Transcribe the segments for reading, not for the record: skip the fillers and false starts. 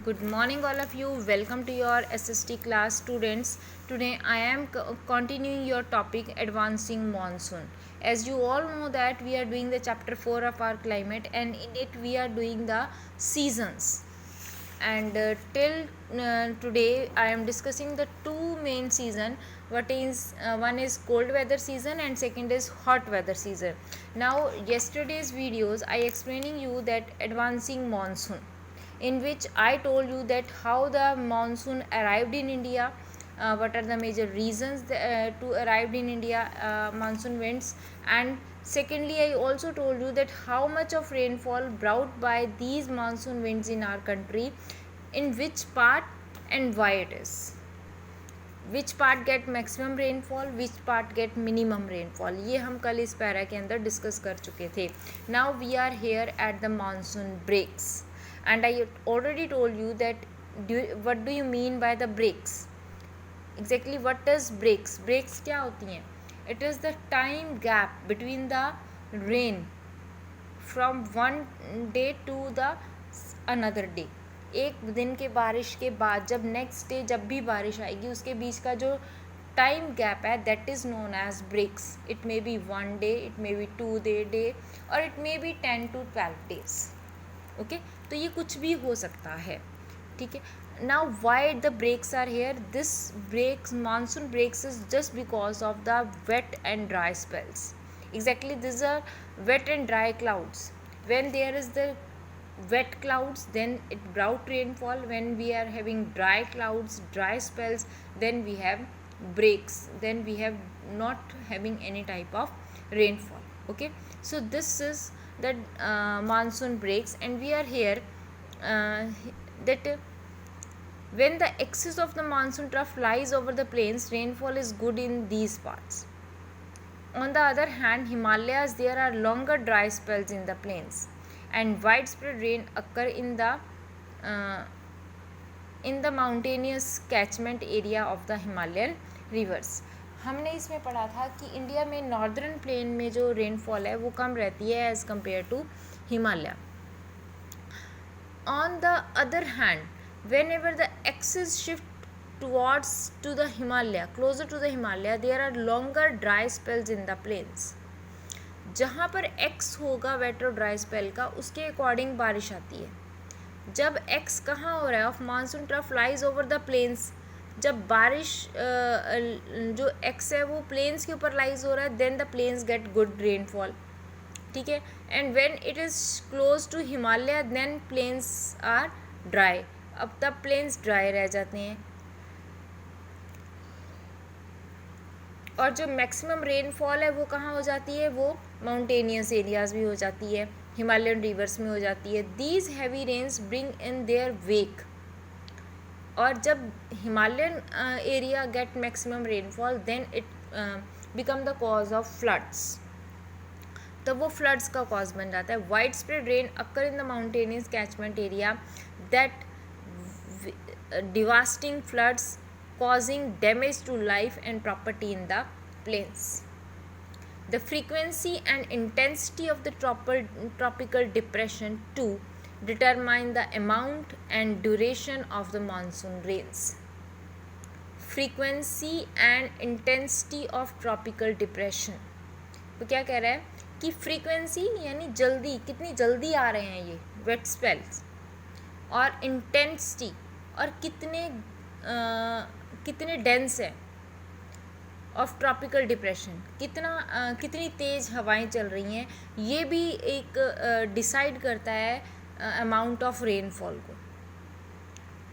Good morning, all of you. Welcome to your SST class, students. Today, I am continuing your topic, advancing monsoon. As you all know that we are doing the chapter 4 of our climate, and in it we are doing the seasons. And till today, I am discussing the two main season. One is cold weather season and second is hot weather season. Now, yesterday's videos I explaining you that advancing monsoon, in which I told you that how the monsoon arrived in India, what are the major reasons to arrived in India, monsoon winds, and secondly I also told you that how much of rainfall brought by these monsoon winds in our country, in which part and why it is, which part get maximum rainfall, which part get minimum rainfall, ये हम कल इस para के अंदर discuss कर चुके थे. Now we are here at the monsoon breaks and I already told you that what do you mean by the breaks. Exactly what is breaks? Breaks क्या होती हैं? It is the time gap between the rain from one day to the another day. एक दिन के बारिश के बाद जब नेक्स्ट डे जब भी बारिश आएगी उसके बीच का जो टाइम गैप है that is known as breaks. It may be 1 day, it may be 2 day और it may be 10 to 12 days. Okay, तो ये कुछ भी हो सकता है. ठीक है. Now why the breaks are here? This breaks, monsoon breaks is just because of the wet and dry spells. Exactly, these are wet and dry clouds. When there is the wet clouds, then it brought rainfall. When we are having dry clouds, dry spells, then we have breaks, then we have not having any type of rainfall. Okay, so this is the monsoon breaks, and we are here that when the axis of the monsoon trough lies over the plains, rainfall is good in these parts. On the other hand, Himalayas, there are longer dry spells in the plains, and widespread rain occur in the mountainous catchment area of the Himalayan rivers. हमने इसमें पढ़ा था कि India में northern plain में जो rainfall है वो कम रहती है as compare to Himalaya. On the other hand, whenever the axis shift towards to the Himalaya, closer to the Himalaya, there are longer dry spells in the plains. जहाँ पर x होगा वेट और ड्राई स्पेल का, उसके according बारिश आती है. जब x कहाँ हो रहा है? Of monsoon trough lies over the plains. जब बारिश जो x है वो प्लेन्स के ऊपर लाइज हो रहा है, then the plains get good rainfall. ठीक है. And when it is close to Himalaya, then plains are dry. अब तब प्लेन्स ड्राई रह जाते हैं. और जो मैक्सिमम रेनफॉल है वो कहाँ हो जाती है? वो माउंटेनियस एरियाज़ भी हो जाती है, हिमालयन रिवर्स में हो जाती है. These heavy rains bring in their wake. और जब Himalayan area get maximum rainfall, then it become the cause of floods. तब वो फ्लड्स का कॉज बन जाता है. Widespread rain occur in the mountainous catchment area that devastating floods causing damage to life and property in the plains. The frequency and intensity of the tropical depression too determine the amount and duration of the monsoon rains. Frequency and intensity of tropical depression. तो क्या कह रहा है कि frequency यानी जल्दी, कितनी जल्दी आ रहे हैं ये वेट स्पेल्स, और इंटेंसिटी और कितने डेंस है ऑफ ट्रॉपिकल डिप्रेशन, कितनी तेज़ हवाएं चल रही हैं, ये भी एक डिसाइड करता है अमाउंट ऑफ रेनफॉल को.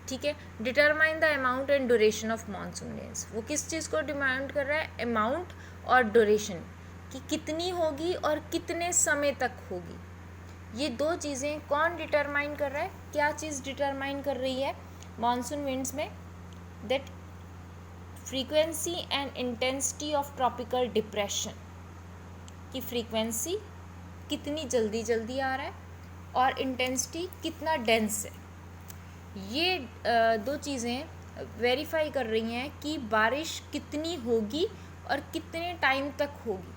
ठीक है. Determine the amount and duration of monsoon rains. वो किस चीज़ को डिमांड कर रहा है? अमाउंट और ड्यूरेशन, कि कितनी होगी और कितने समय तक होगी. ये दो चीज़ें कौन डिटरमाइन कर रहा है? क्या चीज़ डिटरमाइन कर रही है मानसून विंड्स में? That frequency and intensity of tropical depression, की फ्रीक्वेंसी कितनी जल्दी जल्दी आ रहा है और इंटेंसिटी कितना डेंस है. ये दो चीज़ें वेरीफाई कर रही हैं कि बारिश कितनी होगी और कितने टाइम तक होगी.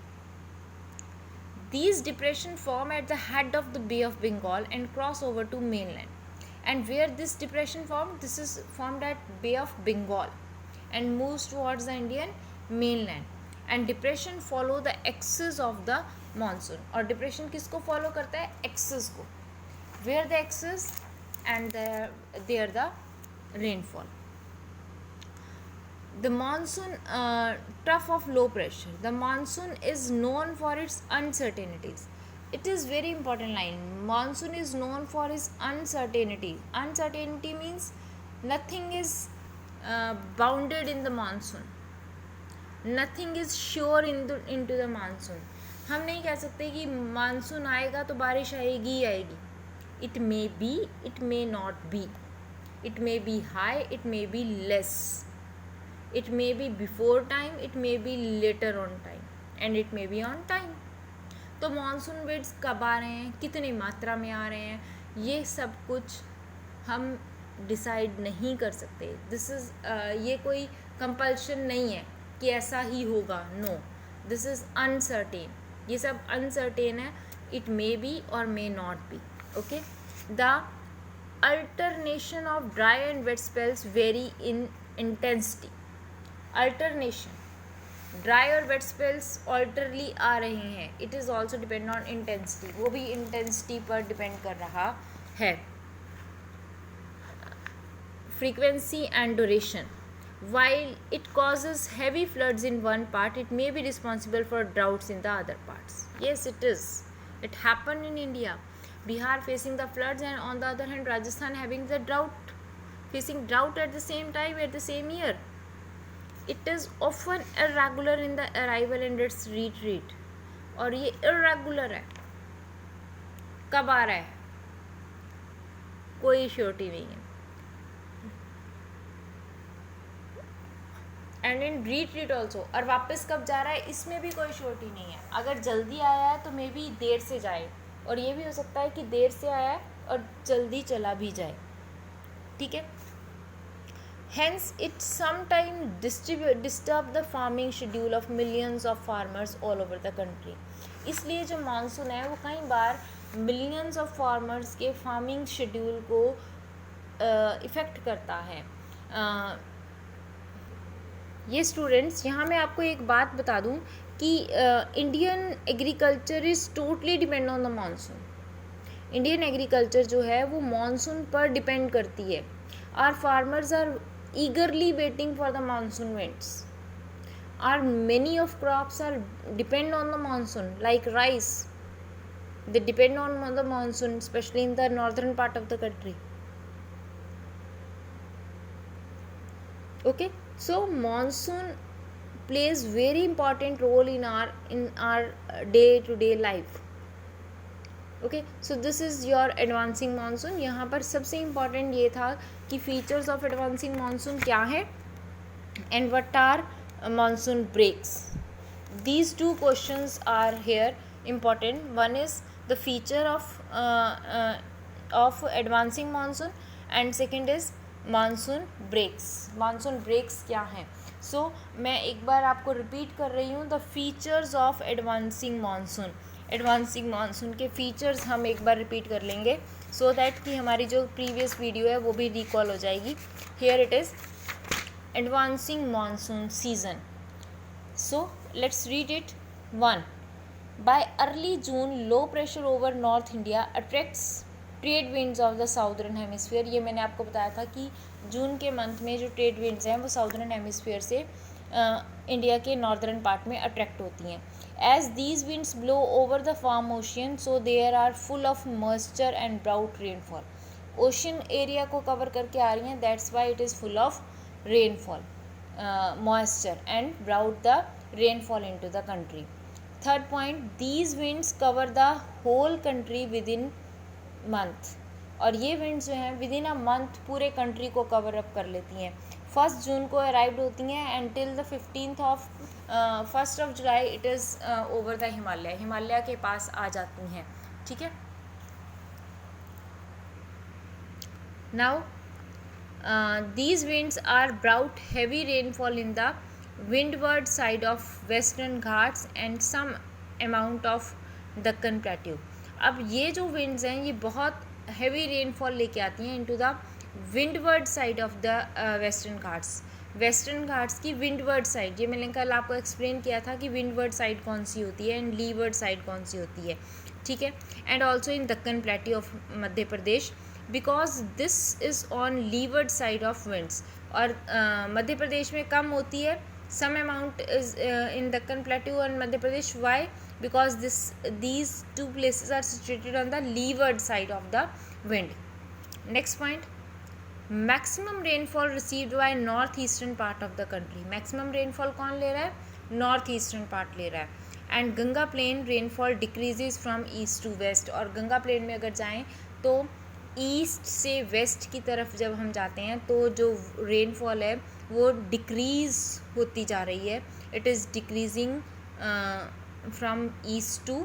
These depression form at the head of the Bay of Bengal and cross over to mainland. And where this depression formed, this is formed at Bay of Bengal and moves towards the Indian mainland. And depression follow the axis of the monsoon. और depression किसको follow करता है? Axis को. Where the axis and there the rainfall. The monsoon, trough of low pressure. The monsoon is known for its uncertainties. It is very important line. Monsoon is known for its uncertainty. Uncertainty means nothing is bounded in the monsoon. Nothing is sure into the monsoon. हम नहीं कह सकते कि monsoon आएगा तो बारिश आएगी ही आएगी. It may be, it may not be. It may be high, it may be less. It may be before time, it may be later on time, and it may be on time. तो monsoon winds कब आ रहे हैं, कितनी मात्रा में आ रहे हैं, ये सब कुछ हम डिसाइड नहीं कर सकते. दिस इज़ ये कोई कंपल्शन नहीं है कि ऐसा ही होगा. No, this is uncertain. ये सब अनसर्टेन है. इट मे बी और may not be. Okay. The alternation of dry and wet spells vary in intensity. Alternation, dry और वेट स्पेल्स ऑल्टरली आ रहे हैं. It is also depend on intensity. वो भी इंटेंसिटी पर डिपेंड कर रहा है. Frequency and duration. While it causes heavy floods in one part, it may be responsible for droughts in the other parts. Yes, it is. It happened in India. Bihar facing the floods, and on the other hand Rajasthan having the drought, facing drought at the same time, at the same year. It is often irregular in the arrival and its retreat. और ये irregular है. कब आ रहा है कोई surety नहीं है. And in retreat also. और वापस कब जा रहा है इसमें भी कोई श्योरिटी नहीं है. अगर जल्दी आया है तो मे बी देर से जाए, और ये भी हो सकता है कि देर से आया है और जल्दी चला भी जाए. ठीक है. Hence, it sometimes disturb the farming schedule of millions of farmers all over the country. इसलिए जो मानसून है वो कई बार मिलियंस ऑफ फार्मर्स के फार्मिंग शेड्यूल को इफ़ेक्ट करता है. ये स्टूडेंट्स, यहाँ मैं आपको एक बात बता दूँ कि Indian agriculture is totally depend on the monsoon. Indian agriculture जो है वो मानसून पर डिपेंड करती है. Our farmers are eagerly waiting for the monsoon winds. Our many of crops are depend on the monsoon, like rice. They depend on the monsoon, especially in the northern part of the country. Okay, so monsoon plays very important role in our day-to-day life. Okay. So this is your advancing monsoon. यहाँ पर सबसे important ये था कि features of advancing monsoon क्या है and what are monsoon breaks. These two questions are here important. One is the feature of advancing monsoon and second is monsoon breaks. Monsoon breaks क्या हैं? सो मैं एक बार आपको रिपीट कर रही हूँ. The features of advancing monsoon. Advancing monsoon के features हम एक बार रिपीट कर लेंगे सो दैट कि हमारी जो प्रीवियस वीडियो है वो भी रिकॉल हो जाएगी. Here it is advancing monsoon season. So let's read it. 1. Bye early June low pressure over north India attracts trade winds of the southern hemisphere. ये मैंने आपको बताया था कि जून के मंथ में जो ट्रेड विंड्स हैं वो साउदर्न हेमिस्फीयर से इंडिया के नॉर्दर्न पार्ट में अट्रैक्ट होती हैं. As these winds blow over the farm ocean, so they are full of moisture and drought rainfall. Ocean area को cover करके आ रही हैं, that's why it is full of rainfall, moisture and brought the rainfall into the country. Third point, these winds cover the whole country within month. और ये winds जो हैं within a month पूरे country को cover up कर लेती हैं. 1 जून को अराइव्ड होती हैं and till the 1st of July it is over the Himalaya. Himalaya के पास आ जाती हैं. ठीक है. Now these winds are brought heavy rainfall in the windward side of western Ghats and some amount of Deccan plateau. अब ये जो विंड्स हैं ये बहुत हैवी रेनफॉल लेके आती हैं into the windward side of the western Ghats. Western Ghats की विंडवर्ड साइड, ये मैंने कल आपको एक्सप्लेन किया था कि विंडवर्ड साइड कौन सी होती है एंड लीवर्ड साइड कौन सी होती है, ठीक है। एंड ऑल्सो इन दक्कन प्लेटी of Madhya Pradesh, because this is on levered side of winds. और मध्य प्रदेश में कम होती है, some amount is in Deccan Plateau and Madhya Pradesh. Why? Because these two places are situated on the leeward side of the wind. Next point, maximum rainfall received by northeastern part of the country. Maximum rainfall कौन ले रहा है? Northeastern part ले रहा है. And Ganga Plain rainfall decreases from east to west. और Ganga plane में अगर जाएँ तो ईस्ट से वेस्ट की तरफ जब हम जाते हैं तो जो रेनफॉल है वो डिक्रीज़ होती जा रही है, it is decreasing from east to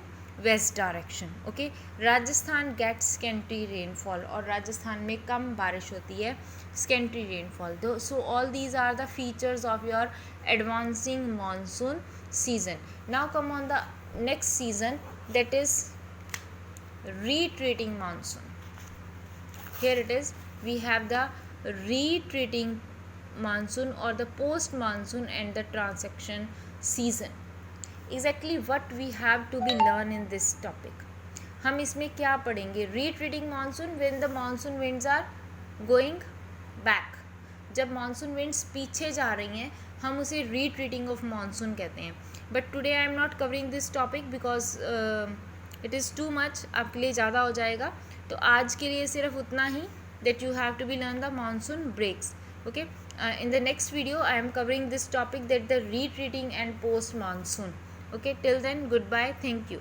west direction, okay. Rajasthan gets scanty rainfall, और राजस्थान में कम बारिश होती है, स्केंट्री रेनफॉल। दो so all these are the features of your advancing monsoon season. Now come on the next season, that is retreating monsoon. Here it is, we have the retreating monsoon or the post monsoon and the transition season. Exactly what we have to be learn in this topic. हम इसमें क्या पढ़ेंगे? retreating monsoon, when the monsoon winds are going back. जब monsoon winds पीछे जा रही हैं हम उसे retreating of monsoon कहते हैं. But today I am not covering this topic because it is too much, आपके लिए ज़्यादा हो जाएगा. तो आज के लिए सिर्फ उतना ही, that you have to be learn the monsoon breaks, okay. In the next video I am covering this topic, that the retreating and post monsoon. Okay, till then, goodbye, thank you.